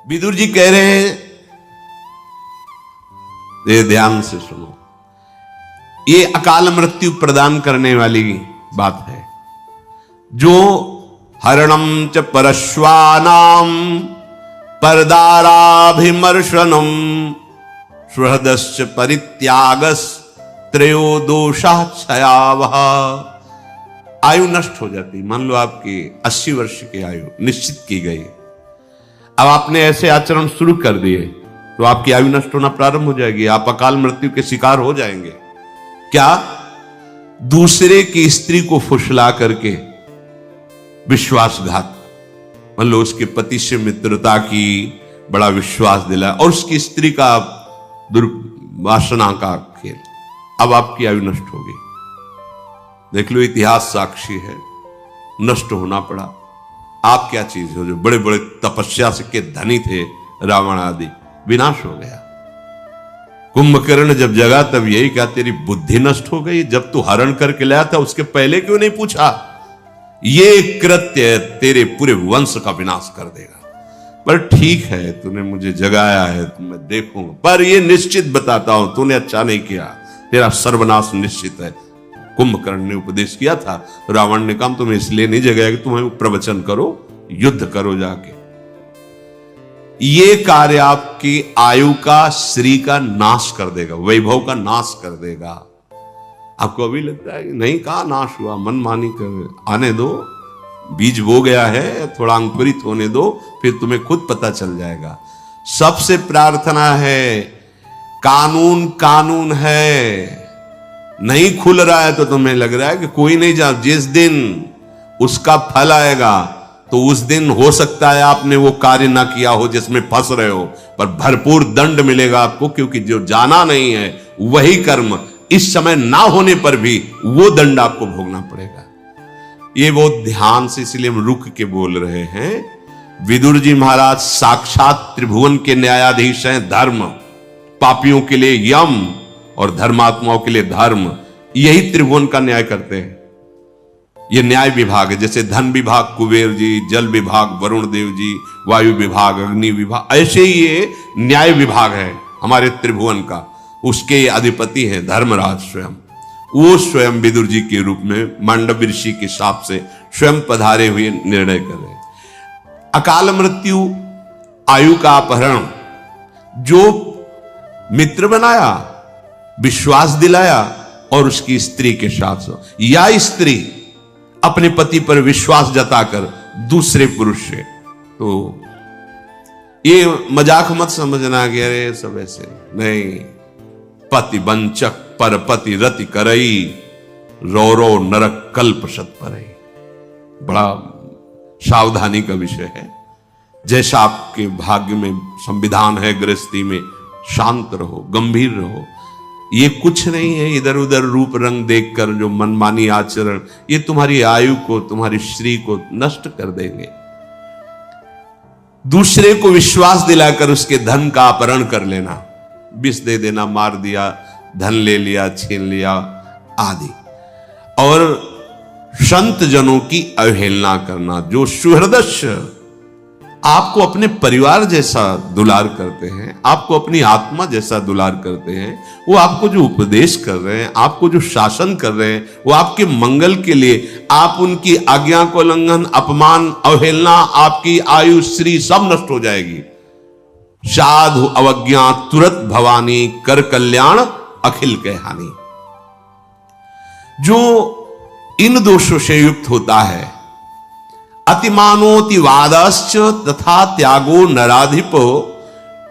विदुर जी कह रहे हैं, ये ध्यान से सुनो, ये अकाल मृत्यु प्रदान करने वाली बात है। जो हरणम च परश्वानाम परदाराभिमर्शनम सुहृदश्च परित्यागस त्रयो दोषा क्षयावह। आयु नष्ट हो जाती। मान लो आपकी 80 वर्ष की आयु निश्चित की गई, अब आपने ऐसे आचरण शुरू कर दिए तो आपकी आयु नष्ट होना प्रारंभ हो जाएगी, आप अकाल मृत्यु के शिकार हो जाएंगे। क्या? दूसरे की स्त्री को फुसला करके विश्वासघात, मान लो उसके पति से मित्रता की, बड़ा विश्वास दिलाया और उसकी स्त्री का दुर्वासना का खेल, अब आपकी आयु नष्ट होगी। देख लो, इतिहास साक्षी है, नष्ट होना पड़ा। आप क्या चीज हो? जो बड़े बड़े तपस्या से के धनी थे, रावण आदि, विनाश हो गया। कुंभकर्ण जब जगा तब यही क्या, तेरी बुद्धि नष्ट हो गई? जब तू हरण करके लाया था उसके पहले क्यों नहीं पूछा? ये कृत्य तेरे पूरे वंश का विनाश कर देगा। पर ठीक है, तूने मुझे जगाया है तो मैं देखूंगा, पर ये निश्चित बताता हूं, तूने अच्छा नहीं किया, तेरा सर्वनाश निश्चित है। कुंभकर्ण ने उपदेश किया था, रावण ने कहा तुम्हें इसलिए नहीं जगाया कि तुम्हें प्रवचन करो, युद्ध करो जाके। ये कार्य आपकी आयु का, श्री का नाश कर देगा, वैभव का नाश कर देगा। आपको अभी लगता है कि नहीं, कहा नाश हुआ, मनमानी कर, आने दो, बीज बो गया है, थोड़ा अंकुरित होने दो, फिर तुम्हें खुद पता चल जाएगा। सबसे प्रार्थना है, कानून कानून है, नहीं खुल रहा है तो तुम्हें लग रहा है कि कोई नहीं जा, जिस दिन उसका फल आएगा तो उस दिन हो सकता है आपने वो कार्य ना किया हो जिसमें फंस रहे हो, पर भरपूर दंड मिलेगा आपको, क्योंकि जो जाना नहीं है वही कर्म इस समय ना होने पर भी वो दंड आपको भोगना पड़ेगा। ये बहुत ध्यान से, इसलिए हम रुक के बोल रहे हैं। विदुर जी महाराज साक्षात त्रिभुवन के न्यायाधीश हैं। धर्म, पापियों के लिए यम और धर्मात्माओं के लिए धर्म, यही त्रिभुवन का न्याय करते हैं। ये न्याय विभाग है, जैसे धन विभाग कुबेर जी, जल विभाग वरुण देव जी, वायु विभाग अग्नि विभाग, ऐसे ही ये न्याय विभाग है हमारे त्रिभुवन का। उसके अधिपति हैं धर्मराज स्वयं। वो स्वयं विदुर जी के रूप में मांडव ऋषि के शाप से स्वयं पधारे हुए निर्णय कर रहे। अकाल मृत्यु, आयु का अपहरण, जो मित्र बनाया, विश्वास दिलाया और उसकी स्त्री के साथ, या स्त्री अपने पति पर विश्वास जताकर दूसरे पुरुष से, तो ये मजाक मत समझना कि अरे सब ऐसे नहीं। पति वंचक पर पति रति करई, रो रो नरक कल्प सत परई। बड़ा सावधानी का विषय है। जैसा आपके भाग्य में संविधान है, गृहस्थी में शांत रहो, गंभीर रहो। ये कुछ नहीं है इधर उधर रूप रंग देखकर जो मनमानी आचरण, ये तुम्हारी आयु को, तुम्हारी श्री को नष्ट कर देंगे। दूसरे को विश्वास दिलाकर उसके धन का अपहरण कर लेना, विष दे देना, मार दिया, धन ले लिया, छीन लिया आदि। और संत जनों की अवहेलना करना, जो सुहृदस्य आपको अपने परिवार जैसा दुलार करते हैं, आपको अपनी आत्मा जैसा दुलार करते हैं, वो आपको जो उपदेश कर रहे हैं, आपको जो शासन कर रहे हैं, वो आपके मंगल के लिए, आप उनकी आज्ञा को उल्लंघन, अपमान, अवहेलना, आपकी आयु श्री सब नष्ट हो जाएगी। साधु अवज्ञा तुरत भवानी, कर कल्याण अखिल के हानि। जो इन दोषों से युक्त होता है, अतिमानोति वादश्च तथा त्यागो नराधिपो,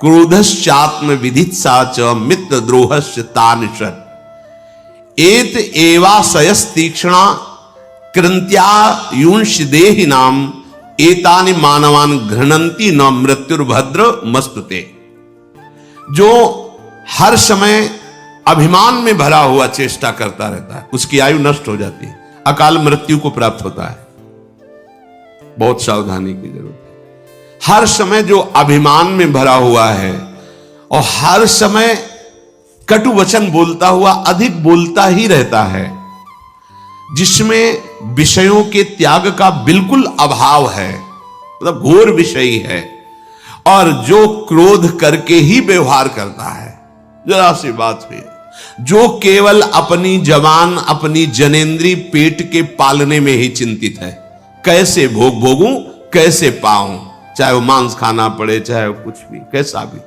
क्रोधश्चात्म विधित्सा च मित्र द्रोहश्च तानिषत्। एत एवाशयस्तीक्ष्णा कृंत्या युंश देहिनाम, एतानि मानवान घृणंती न मृत्युर्भद्र मस्तुते। जो हर समय अभिमान में भरा हुआ चेष्टा करता रहता है, उसकी आयु नष्ट हो जाती है, अकाल मृत्यु को प्राप्त होता है। बहुत सावधानी की जरूरत है। हर समय जो अभिमान में भरा हुआ है और हर समय कटु वचन बोलता हुआ अधिक बोलता ही रहता है, जिसमें विषयों के त्याग का बिल्कुल अभाव है, मतलब घोर विषयी है, और जो क्रोध करके ही व्यवहार करता है, जरा सी बात हुई, जो केवल अपनी जवान अपनी जनेंद्री पेट के पालने में ही चिंतित है, कैसे भोगूं, कैसे पाऊं, चाहे वो मांस खाना पड़े, चाहे वो कुछ भी, कैसा भी।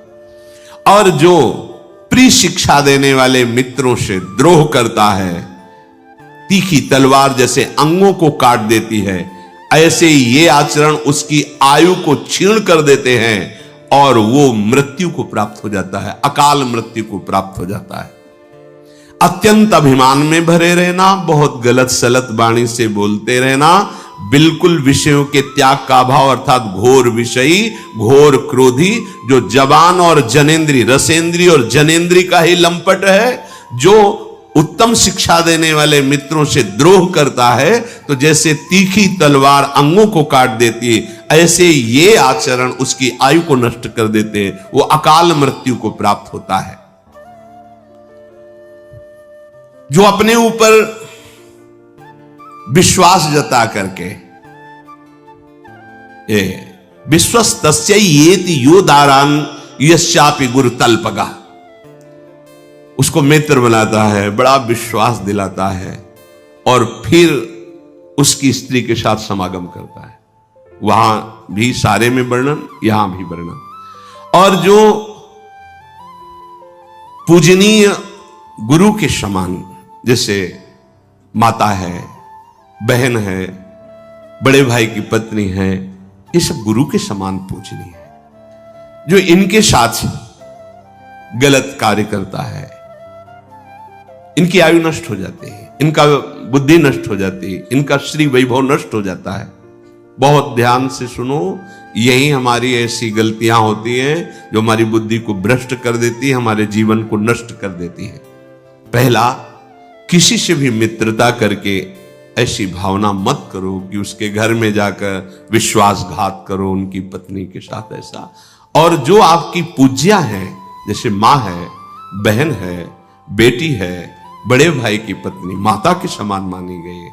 और जो प्रिय शिक्षा देने वाले मित्रों से द्रोह करता है, तीखी तलवार जैसे अंगों को काट देती है, ऐसे ये आचरण उसकी आयु को छीण कर देते हैं और वो मृत्यु को प्राप्त हो जाता है, अकाल मृत्यु को प्राप्त हो जाता है। अत्यंत अभिमान में भरे रहना, बहुत गलत सलत वाणी से बोलते रहना, बिल्कुल विषयों के त्याग का अभाव अर्थात घोर विषयी, घोर क्रोधी, जो जवान और जनेंद्री, रसेंद्री और जनेंद्री का ही लंपट है, जो उत्तम शिक्षा देने वाले मित्रों से द्रोह करता है, तो जैसे तीखी तलवार अंगों को काट देती है, ऐसे ये आचरण उसकी आयु को नष्ट कर देते हैं, वो अकाल मृत्यु को प्राप्त होता है। जो अपने ऊपर विश्वास जता करके, विश्वस्तस्य येति यो दारान यस्यापि गुरु तल्पगा, उसको मित्र बनाता है, बड़ा विश्वास दिलाता है और फिर उसकी स्त्री के साथ समागम करता है। वहां भी सारे में वर्णन, यहां भी वर्णन। और जो पूजनीय गुरु के समान, जैसे माता है, बहन है, बड़े भाई की पत्नी है, ये सब गुरु के समान पूजनीय है। जो इनके साथ गलत कार्य करता है, इनकी आयु नष्ट हो जाती है, इनका बुद्धि नष्ट हो जाती है, इनका श्री वैभव नष्ट हो जाता है। बहुत ध्यान से सुनो, यही हमारी ऐसी गलतियां होती हैं जो हमारी बुद्धि को भ्रष्ट कर देती है, हमारे जीवन को नष्ट कर देती है। पहला, किसी से भी मित्रता करके ऐसी भावना मत करो कि उसके घर में जाकर विश्वासघात करो उनकी पत्नी के साथ, ऐसा। और जो आपकी पूज्या है, जैसे माँ है, बहन है, बेटी है, बड़े भाई की पत्नी, माता के समान मानी गई है,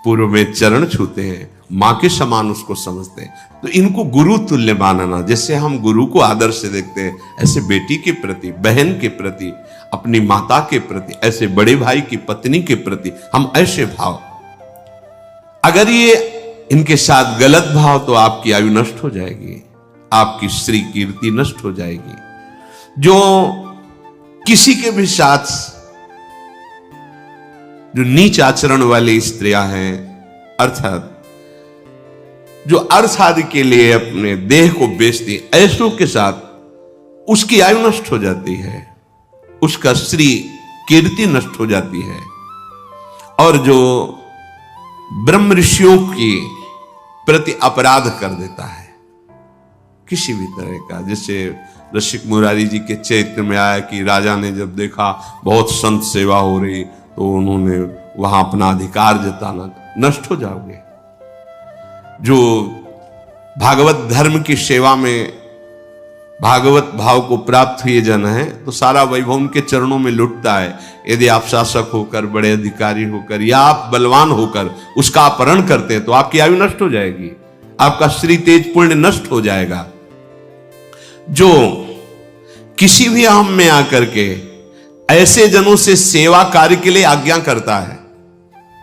पूर्व में चरण छूते हैं, मां के समान उसको समझते हैं, तो इनको गुरु तुल्य मानना। जैसे हम गुरु को आदर से देखते हैं, ऐसे बेटी के प्रति, बहन के प्रति, अपनी माता के प्रति, ऐसे बड़े भाई की पत्नी के प्रति हम ऐसे भाव, अगर ये इनके साथ गलत भाव, तो आपकी आयु नष्ट हो जाएगी, आपकी श्री कीर्ति नष्ट हो जाएगी। जो किसी के भी साथ जो नीच आचरण वाली स्त्रियां हैं, अर्थात जो अर्थ आदि के लिए अपने देह को बेचती, ऐसों के साथ उसकी आयु नष्ट हो जाती है, उसका श्री कीर्ति नष्ट हो जाती है। और जो ब्रह्म ऋषियों की प्रति अपराध कर देता है किसी भी तरह का, जैसे रसिक मुरारी जी के चरित्र में आया कि राजा ने जब देखा बहुत संत सेवा हो रही, तो उन्होंने वहां अपना अधिकार जताना, नष्ट हो जाओगे। जो भागवत धर्म की सेवा में भागवत भाव को प्राप्त हुए जन है, तो सारा वैभव उनके चरणों में लुटता है। यदि आप शासक होकर, बड़े अधिकारी होकर, या आप बलवान होकर उसका अपहरण करते हैं, तो आपकी आयु नष्ट हो जाएगी, आपका श्री तेज पुण्य नष्ट हो जाएगा। जो किसी भी अहम में आकर के ऐसे जनों से सेवा कार्य के लिए आज्ञा करता है,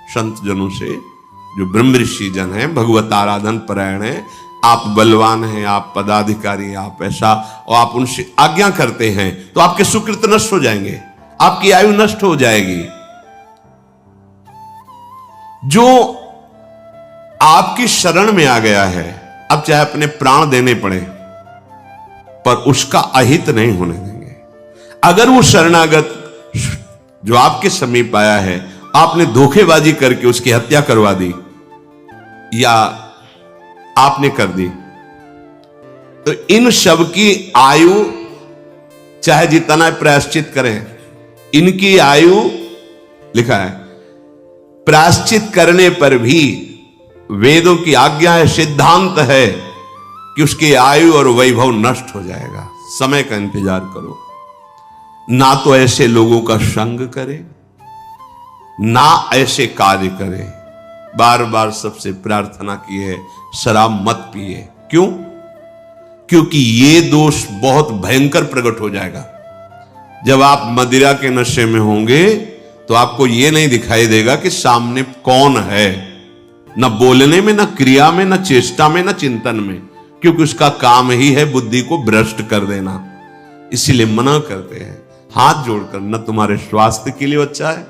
संत जनों से, जो ब्रह्म ऋषि जन है, भगवत आराधन परायण है, आप बलवान हैं, आप पदाधिकारी, आप ऐसा, और आप उनसे आज्ञा करते हैं, तो आपके सुकृत नष्ट हो जाएंगे, आपकी आयु नष्ट हो जाएगी। जो आपकी शरण में आ गया है, अब चाहे अपने प्राण देने पड़े, पर उसका अहित नहीं होने देंगे। अगर वो शरणागत जो आपके समीप आया है, आपने धोखेबाजी करके उसकी हत्या करवा दी या आपने कर दी, तो इन सब की आयु चाहे जितना प्रायश्चित करें, इनकी आयु लिखा है, प्रायश्चित करने पर भी वेदों की आज्ञा है, सिद्धांत है कि उसकी आयु और वैभव नष्ट हो जाएगा। समय का इंतजार करो, ना तो ऐसे लोगों का संग करे, ना ऐसे कार्य करे। बार बार सबसे प्रार्थना की है, शराब मत पिए। क्यों? क्योंकि ये दोष बहुत भयंकर प्रकट हो जाएगा। जब आप मदिरा के नशे में होंगे तो आपको यह नहीं दिखाई देगा कि सामने कौन है, न बोलने में, न क्रिया में, न चेष्टा में, न चिंतन में, क्योंकि उसका काम ही है बुद्धि को भ्रष्ट कर देना। इसीलिए मना करते हैं हाथ जोड़कर, न तुम्हारे स्वास्थ्य के लिए अच्छा है,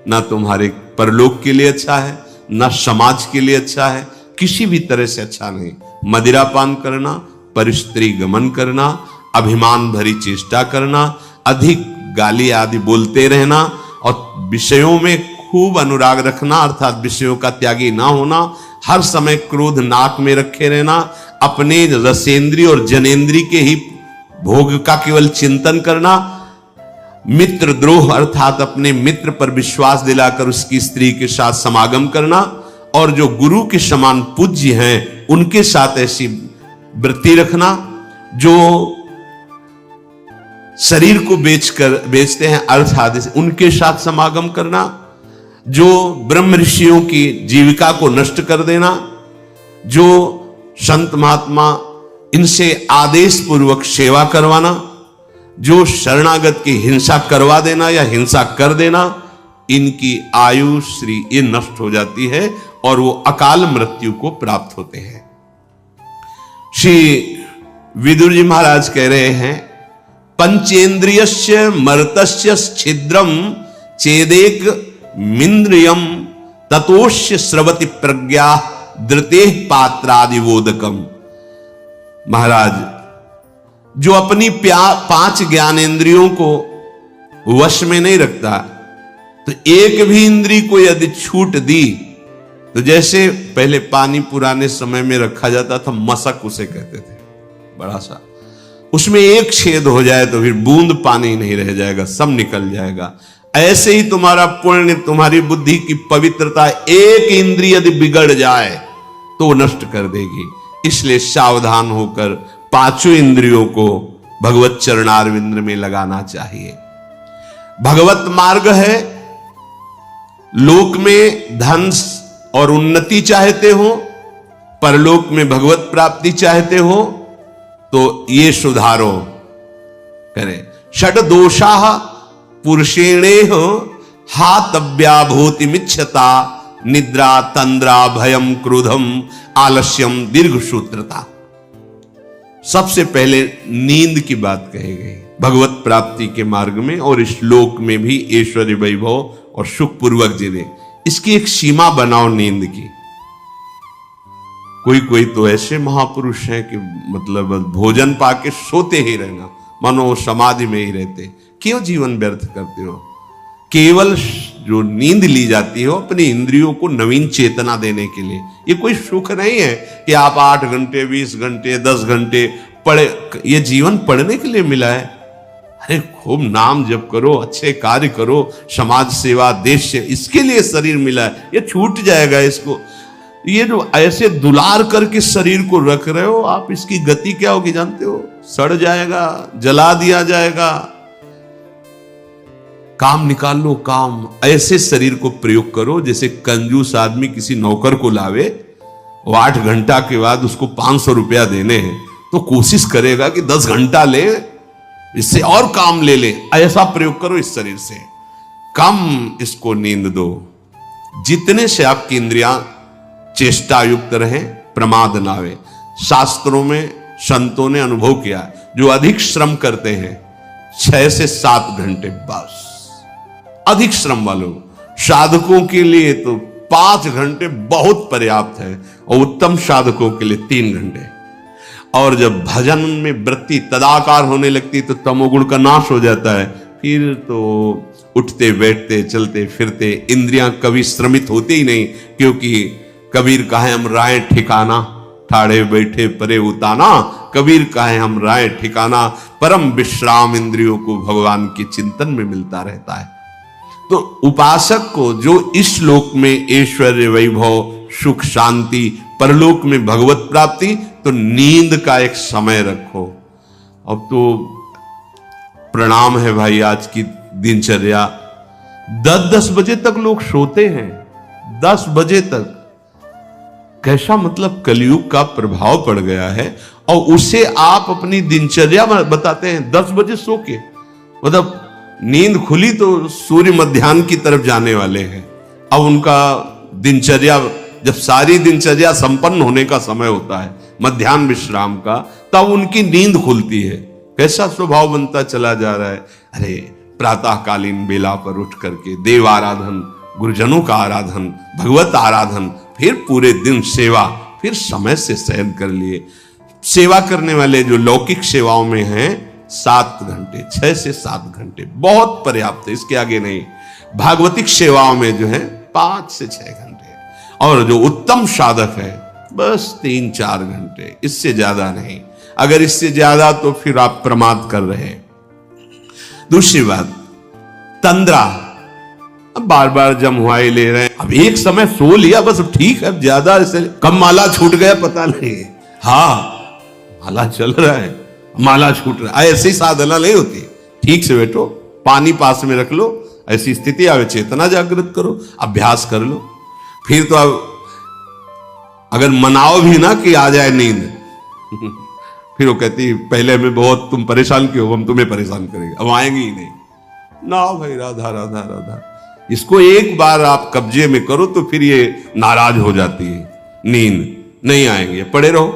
न तुम्हारे परलोक के लिए अच्छा है, न समाज के लिए अच्छा है, किसी भी तरह से अच्छा नहीं। मदिरापान करना, परिस्त्री गमन करना, अभिमान भरी चेष्टा करना, अधिक गाली आदि बोलते रहना और विषयों में खूब अनुराग रखना, अर्थात विषयों का त्यागी ना होना, हर समय क्रोध नाक में रखे रहना, अपने रसेंद्री और जनेंद्री के ही भोग का केवल चिंतन करना, मित्र द्रोह अर्थात अपने मित्र पर विश्वास दिलाकर उसकी स्त्री के साथ समागम करना, और जो गुरु के समान पूज्य हैं उनके साथ ऐसी वृत्ति रखना, जो शरीर को बेचते हैं अर्थात उनके साथ समागम करना, जो ब्रह्म ऋषियों की जीविका को नष्ट कर देना, जो संत महात्मा इनसे आदेश पूर्वक सेवा करवाना, जो शरणागत की हिंसा करवा देना या हिंसा कर देना, इनकी आयु श्री ये नष्ट हो जाती है और वो अकाल मृत्यु को प्राप्त होते हैं। श्री विदुर जी महाराज कह रहे हैं, पंचेन्द्रियस्य मर्तस्य छिद्रम चेदेक मिंद्रियम ततोष्य स्रवति प्रज्ञा धृते पात्रादिवोदकम। महाराज, जो अपनी 5 ज्ञानेंद्रियों को वश में नहीं रखता, तो एक भी इंद्री को यदि छूट दी तो जैसे पहले पानी पुराने समय में रखा जाता था, मशक उसे कहते थे, बड़ा सा, उसमें एक छेद हो जाए तो फिर बूंद पानी नहीं रह जाएगा, सब निकल जाएगा। ऐसे ही तुम्हारा पुण्य, तुम्हारी बुद्धि की पवित्रता, एक इंद्रिय यदि बिगड़ जाए तो नष्ट कर देगी। इसलिए सावधान होकर 5 इंद्रियों को भगवत चरणारविंद में लगाना चाहिए। भगवत मार्ग है, लोक में धन और उन्नति चाहते हो, परलोक में भगवत प्राप्ति चाहते हो, तो ये सुधारो करें। षड दोषा पुरुषेणेह हातव्याभूति मिच्छता, निद्रा तंद्रा भयम क्रोधम आलस्यम दीर्घ सूत्रता। सबसे पहले नींद की बात कही गई भगवत प्राप्ति के मार्ग में, और इस लोक में भी ऐश्वर्य वैभव और सुख पूर्वक जीवे। इसकी एक सीमा बनाओ नींद की। कोई तो ऐसे महापुरुष हैं कि मतलब भोजन पाके सोते ही रहना, मानो समाधि में ही रहते। क्यों जीवन व्यर्थ करते हो? केवल जो नींद ली जाती है अपनी इंद्रियों को नवीन चेतना देने के लिए। ये कोई सुख नहीं है कि आप 8 घंटे 20 घंटे 10 घंटे पढ़े। ये जीवन पढ़ने के लिए मिला है। अरे खूब नाम जप करो, अच्छे कार्य करो, समाज सेवा, देश से, इसके लिए शरीर मिला है। ये छूट जाएगा इसको। ये जो ऐसे दुलार करके शरीर को रख रहे हो आप, इसकी गति क्या होगी जानते हो? सड़ जाएगा, जला दिया जाएगा। काम निकाल लो, काम। ऐसे शरीर को प्रयोग करो जैसे कंजूस आदमी किसी नौकर को लावे, वो 8 घंटा के बाद उसको 500 रुपया देने हैं, तो कोशिश करेगा कि 10 घंटा ले, इससे और काम ले ले। ऐसा प्रयोग करो इस शरीर से। कम इसको नींद दो, जितने से आपकी इंद्रियां चेष्टा युक्त रहे, प्रमाद ना आवे। शास्त्रों में संतों ने अनुभव किया, जो अधिक श्रम करते हैं 6 से 7 घंटे बस, अधिक श्रम वालों। साधकों के लिए तो 5 घंटे बहुत पर्याप्त है, और उत्तम साधकों के लिए 3 घंटे। और जब भजन में वृत्ति तदाकार होने लगती तो तमोगुण का नाश हो जाता है। फिर तो उठते बैठते चलते फिरते इंद्रियां कभी श्रमित होती ही नहीं, क्योंकि कबीर कहे हम राय ठिकाना, ठाड़े बैठे परे उताना। कबीर कहे हम राय ठिकाना, परम विश्राम इंद्रियों को भगवान के चिंतन में मिलता रहता है। तो उपासक को जो इस लोक में ऐश्वर्य वैभव सुख शांति, परलोक में भगवत प्राप्ति, तो नींद का एक समय रखो। अब तो प्रणाम है भाई, आज की दिनचर्या 10-10 बजे तक लोग सोते हैं, 10 बजे तक। कैसा मतलब कलयुग का प्रभाव पड़ गया है। और उसे आप अपनी दिनचर्या में बताते हैं 10 बजे सो के, मतलब नींद खुली तो सूर्य मध्याह्न की तरफ जाने वाले हैं। अब उनका दिनचर्या, जब सारी दिनचर्या संपन्न होने का समय होता है मध्याह्न विश्राम का, तब उनकी नींद खुलती है। कैसा स्वभाव बनता चला जा रहा है। अरे प्रातःकालीन बेला पर उठ करके देव आराधन, गुरुजनों का आराधन, भगवत आराधन, फिर पूरे दिन सेवा, फिर समय से शयन कर लिए। सेवा करने वाले जो लौकिक सेवाओं में हैं 7 घंटे, 6 से 7 घंटे बहुत पर्याप्त है, इसके आगे नहीं। भागवतिक सेवाओं में जो है 5 से 6 घंटे, और जो उत्तम साधक है बस 3-4 घंटे, इससे ज्यादा नहीं। अगर इससे ज्यादा तो फिर आप प्रमाद कर रहे हैं। दूसरी बात, तंद्रा, अब बार बार जमुआई ले रहे हैं। अब एक समय सो लिया बस ठीक है, अब ज्यादा ऐसे कब माला छूट गया पता नहीं। हाँ माला चल रहा है, माला छूट रहा है, ऐसी साधना नहीं होती। ठीक से बैठो, पानी पास में रख लो, ऐसी स्थिति आवे चेतना जागृत करो, अभ्यास कर लो। फिर तो अब अगर मनाओ भी ना कि आ जाए नींद फिर वो कहती पहले में बहुत तुम परेशान क्यों, हम तुम्हें परेशान करेंगे, अब आएंगे ही नहीं। ना भाई राधा राधा राधा, इसको एक बार आप कब्जे में करो तो फिर ये नाराज हो जाती है, नींद नहीं आएंगे, पड़े रहो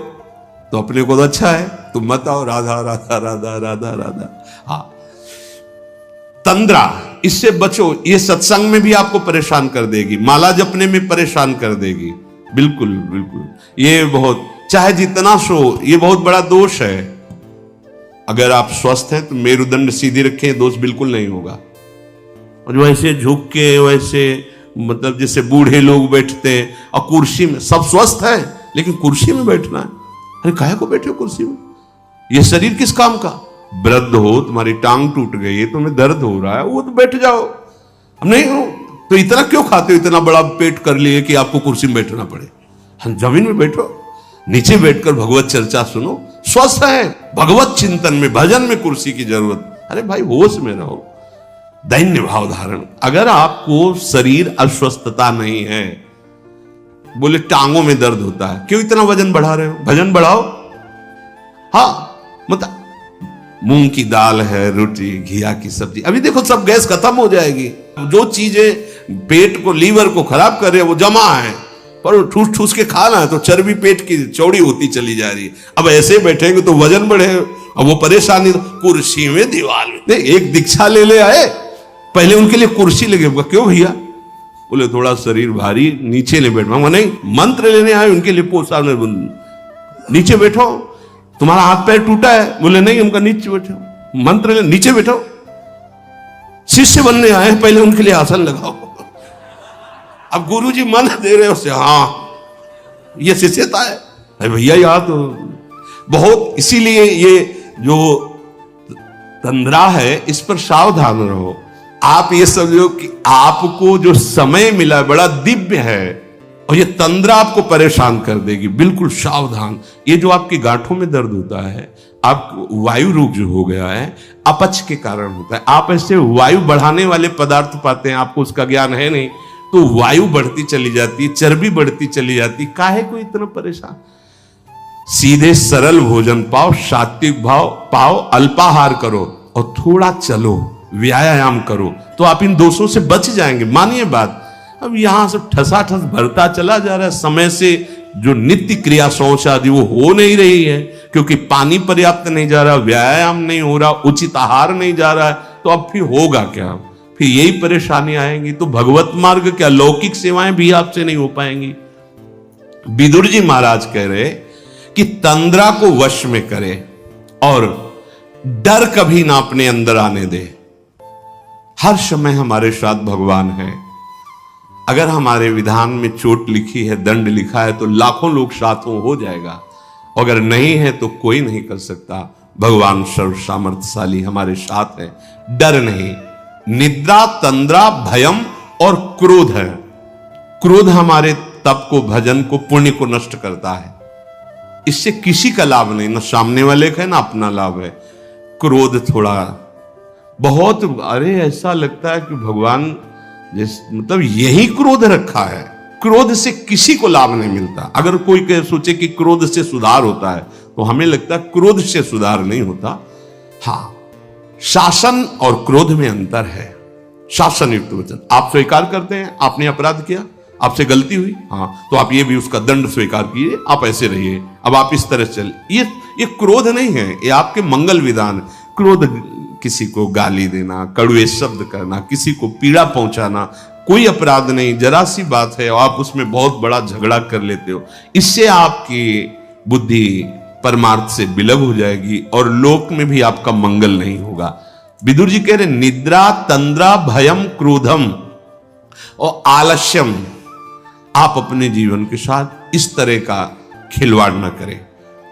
तो अपने को तो अच्छा है, तुम मत आओ राधा राधा राधा राधा राधा। हाँ तंद्रा, इससे बचो, ये सत्संग में भी आपको परेशान कर देगी, माला जपने में परेशान कर देगी। बिल्कुल बिल्कुल, ये बहुत, चाहे जितना सो, ये बहुत बड़ा दोष है। अगर आप स्वस्थ हैं तो मेरुदंड सीधी रखें, दोष बिल्कुल नहीं होगा। और वैसे झुक के, वैसे मतलब जैसे बूढ़े लोग बैठते हैं, और कुर्सी में, सब स्वस्थ है लेकिन कुर्सी में बैठना है। अरे काहे को बैठे हो कुर्सी में, ये शरीर किस काम का। वृद्ध हो, तुम्हारी टांग टूट गई है, तुम्हें दर्द हो रहा है, वो तो बैठ जाओ। अब नहीं हो तो इतना क्यों खाते हो, इतना बड़ा पेट कर लिए कि आपको कुर्सी में बैठना पड़े। हम जमीन में बैठो, नीचे बैठकर भगवत चर्चा सुनो, स्वस्थ है, भगवत चिंतन में, भजन में कुर्सी की जरूरत। अरे भाई होश में रहो, दैन्य भाव धारण। अगर आपको शरीर अस्वस्थता नहीं है, बोले टांगों में दर्द होता है, क्यों इतना वजन बढ़ा रहे हो, भजन बढ़ाओ। हाँ मतलब मूंग की दाल है, रोटी, घिया की सब्जी, अभी देखो सब गैस खत्म हो जाएगी। जो चीजें पेट को, लीवर को खराब कर रहे हैं वो जमा है, पर ठूस ठूस के खाना है तो चर्बी पेट की चौड़ी होती चली जा रही है। अब ऐसे बैठेंगे तो वजन बढ़े, अब वो परेशानी। कुर्सी में दीवार में, एक दीक्षा ले आए, पहले उनके लिए कुर्सी लगे, क्यों भैया, बोले थोड़ा शरीर भारी, नीचे नहीं बैठना। नहीं, मंत्र लेने आए उनके लिए, पोसा नीचे बैठो, तुम्हारा हाथ पैर टूटा है, बोले नहीं उनका नीचे बैठो, मंत्र ले, नीचे बैठो। शिष्य बनने आए, पहले उनके लिए आसन लगाओ। अब गुरुजी मन दे रहे हो, हाँ ये शिष्यता है। अरे भैया यहाँ तो बहुत, इसीलिए ये जो तंद्रा है इस पर सावधान रहो। आप ये समझो कि आपको जो समय मिला बड़ा दिव्य है, और ये तंद्रा आपको परेशान कर देगी। बिल्कुल सावधान। ये जो आपकी गांठों में दर्द होता है, आप वायु रोग जो हो गया है, अपच के कारण होता है। आप ऐसे वायु बढ़ाने वाले पदार्थ पाते हैं, आपको उसका ज्ञान है नहीं, तो वायु बढ़ती चली जाती है, चर्बी बढ़ती चली जाती। काहे को इतना परेशान। सीधे सरल भोजन पाओ, सात्विक भाव पाओ, अल्पाहार करो और थोड़ा चलो, व्यायाम करो, तो आप इन दोषों से बच जाएंगे। मानिए बात। अब यहां से ठसाठस भरता चला जा रहा है, समय से जो नित्य क्रिया शौच आदि वो हो नहीं रही है, क्योंकि पानी पर्याप्त नहीं जा रहा, व्यायाम नहीं हो रहा, उचित आहार नहीं जा रहा है, तो अब फिर होगा क्या, फिर यही परेशानी आएंगी। तो भगवत मार्ग क्या, लौकिक सेवाएं भी आपसे नहीं हो पाएंगी। विदुर जी महाराज कह रहे कि तंद्रा को वश में करे और डर कभी ना अपने अंदर आने दे। हर समय हमारे साथ भगवान है। अगर हमारे विधान में चोट लिखी है, दंड लिखा है, तो लाखों लोग साथों हो जाएगा। अगर नहीं है तो कोई नहीं कर सकता। भगवान सर्व सामर्थ्यशाली हमारे साथ है, डर नहीं। निद्रा, तंद्रा, भयम और क्रोध है। क्रोध हमारे तप को, भजन को, पुण्य को नष्ट करता है। इससे किसी का लाभ नहीं, ना सामने वाले का है ना अपना लाभ है। क्रोध थोड़ा बहुत, अरे ऐसा लगता है कि भगवान जिस मतलब यही क्रोध रखा है, क्रोध से किसी को लाभ नहीं मिलता। अगर कोई सोचे कि क्रोध से सुधार होता है तो हमें लगता है क्रोध से सुधार नहीं होता। हां, शासन और क्रोध में अंतर है। शासन युक्त वचन, आप स्वीकार करते हैं आपने अपराध किया, आपसे गलती हुई, हाँ, तो आप ये भी उसका दंड स्वीकार कीजिए, आप ऐसे रहिए, अब आप इस तरह से चलिए। ये क्रोध नहीं है, ये आपके मंगल विधान। क्रोध किसी को गाली देना, कड़वे शब्द करना, किसी को पीड़ा पहुंचाना कोई अपराध नहीं, जरा सी बात है और आप उसमें बहुत बड़ा झगड़ा कर लेते हो। इससे आपकी बुद्धि परमार्थ से विलग हो जाएगी और लोक में भी आपका मंगल नहीं होगा। विदुर जी कह रहे निद्रा तंद्रा भयम क्रोधम और आलस्यम, आप अपने जीवन के साथ इस तरह का खिलवाड़ न करें।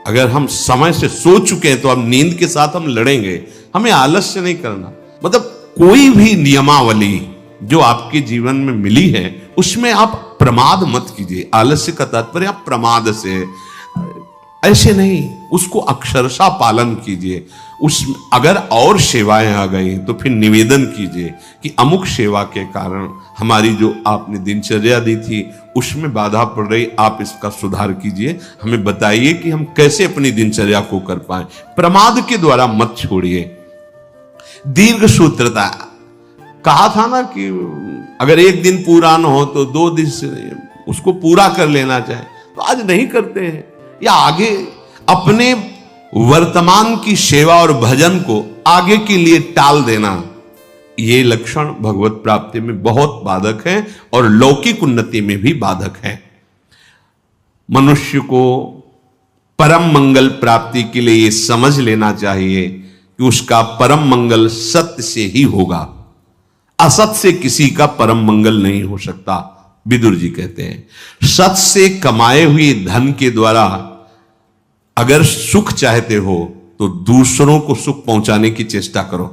अगर हम समय से सो चुके हैं तो अब नींद के साथ हम लड़ेंगे, हमें आलस्य नहीं करना। मतलब कोई भी नियमावली जो आपके जीवन में मिली है उसमें आप प्रमाद मत कीजिए। आलस्य का तात्पर्य आप प्रमाद से, ऐसे नहीं, उसको अक्षरशः पालन कीजिए। उस अगर और सेवाएं आ गई तो फिर निवेदन कीजिए कि अमुक सेवा के कारण हमारी जो आपने दिनचर्या दी थी उसमें बाधा पड़ रही, आप इसका सुधार कीजिए, हमें बताइए कि हम कैसे अपनी दिनचर्या को कर पाए। प्रमाद के द्वारा मत छोड़िए। दीर्घ सूत्रता, कहा था ना कि अगर एक दिन पूरा न हो तो 2 दिन से उसको पूरा कर लेना चाहिए, तो आज नहीं करते हैं, या आगे अपने वर्तमान की सेवा और भजन को आगे के लिए टाल देना, ये लक्षण भगवत प्राप्ति में बहुत बाधक है और लौकिक उन्नति में भी बाधक है। मनुष्य को परम मंगल प्राप्ति के लिए ये समझ लेना चाहिए कि उसका परम मंगल सत्य से ही होगा, असत से किसी का परम मंगल नहीं हो सकता। विदुर जी कहते हैं सत्य से कमाए हुए धन के द्वारा अगर सुख चाहते हो तो दूसरों को सुख पहुंचाने की चेष्टा करो।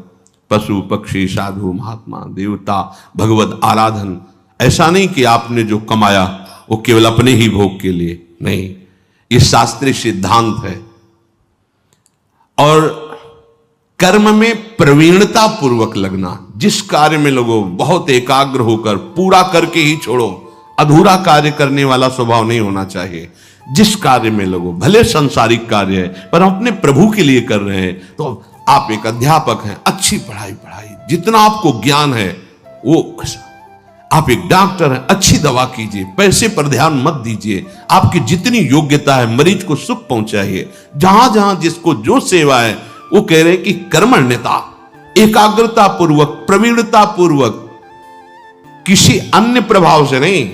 पशु पक्षी साधु महात्मा देवता भगवत आराधन, ऐसा नहीं कि आपने जो कमाया वो केवल अपने ही भोग के लिए, नहीं, ये शास्त्रीय सिद्धांत है। और कर्म में प्रवीणता पूर्वक लगना, जिस कार्य में लगो बहुत एकाग्र होकर पूरा करके ही छोड़ो, अधूरा कार्य करने वाला स्वभाव नहीं होना चाहिए। जिस कार्य में लगो, भले सांसारिक कार्य है पर हम अपने प्रभु के लिए कर रहे हैं, तो आप एक अध्यापक हैं, अच्छी पढ़ाई, जितना आपको ज्ञान है वो, आप एक डॉक्टर हैं, अच्छी दवा कीजिए, पैसे पर ध्यान मत दीजिए, आपकी जितनी योग्यता है मरीज को सुख पहुंचाइए। जहां जहां जिसको जो सेवा है वो कह रहे हैं कि कर्मण्यता, एकाग्रता पूर्वक, प्रवीणता पूर्वक, किसी अन्य प्रभाव से नहीं,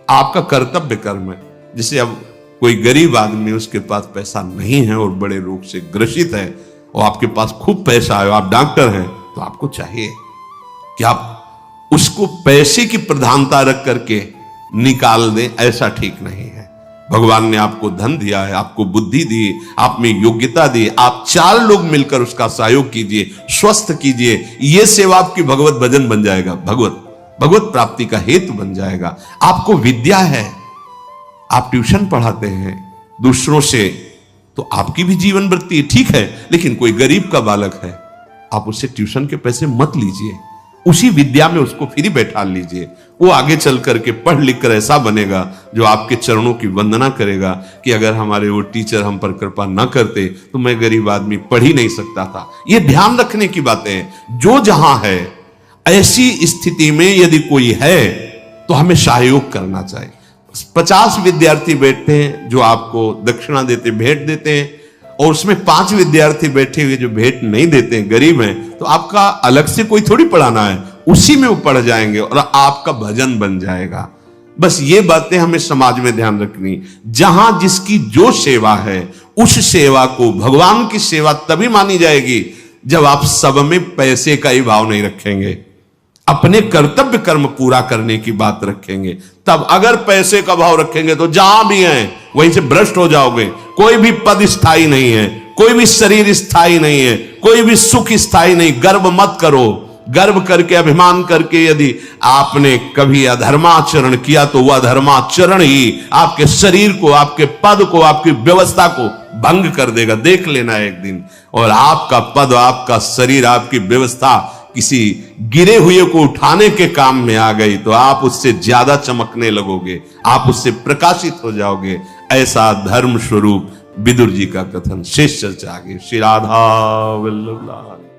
आपका कर्तव्य कर्म है। जैसे अब कोई गरीब आदमी, उसके पास पैसा नहीं है और बड़े रोग से ग्रसित है और आपके पास खूब पैसा है, आप डॉक्टर हैं, तो आपको चाहिए कि आप उसको पैसे की प्रधानता रख करके निकाल दें, ऐसा ठीक नहीं है। भगवान ने आपको धन दिया है, आपको बुद्धि दी, आप में योग्यता दी, आप 4 लोग मिलकर उसका सहयोग कीजिए, स्वस्थ कीजिए, ये सेवा आपकी भगवत भजन बन जाएगा, भगवत प्राप्ति का हेतु बन जाएगा। आपको विद्या है, आप ट्यूशन पढ़ाते हैं दूसरों से, तो आपकी भी जीवन वृत्ति ठीक है, लेकिन कोई गरीब का बालक है, आप उससे ट्यूशन के पैसे मत लीजिए, उसी विद्या में उसको फ्री बैठा लीजिए। वो आगे चल करके पढ़ लिख कर ऐसा बनेगा जो आपके चरणों की वंदना करेगा कि अगर हमारे वो टीचर हम पर कृपा न करते तो मैं गरीब आदमी पढ़ ही नहीं सकता था। ये ध्यान रखने की बातें हैं। जो जहां है, ऐसी स्थिति में यदि कोई है तो हमें सहयोग करना चाहिए। 50 विद्यार्थी बैठते हैं जो आपको दक्षिणा देते, भेंट देते हैं, और उसमें 5 विद्यार्थी बैठे हुए जो भेंट नहीं देते हैं, गरीब हैं, तो आपका अलग से कोई थोड़ी पढ़ाना है, उसी में वो पढ़ जाएंगे और आपका भजन बन जाएगा। बस ये बातें हमें समाज में ध्यान रखनी। जहां जिसकी जो सेवा है, उस सेवा को भगवान की सेवा तभी मानी जाएगी जब आप सब में पैसे का ही भाव नहीं रखेंगे, अपने कर्तव्य कर्म पूरा करने की बात रखेंगे। तब अगर पैसे का भाव रखेंगे तो जहां भी हैं वहीं से भ्रष्ट हो जाओगे। कोई भी पद स्थायी नहीं है, कोई भी शरीर स्थायी नहीं है, कोई भी सुख स्थायी नहीं। गर्व मत करो। गर्व करके, अभिमान करके यदि आपने कभी अधर्माचरण किया तो वह अधर्माचरण ही आपके शरीर को, आपके पद को, आपकी व्यवस्था को भंग कर देगा। देख लेना एक दिन, और आपका पद, आपका शरीर, आपकी व्यवस्था किसी गिरे हुए को उठाने के काम में आ गई तो आप उससे ज्यादा चमकने लगोगे, आप उससे प्रकाशित हो जाओगे। ऐसा धर्म स्वरूप विदुर जी का कथन। शेष चर्चा आगे। श्री राधा वल्लभ लाल।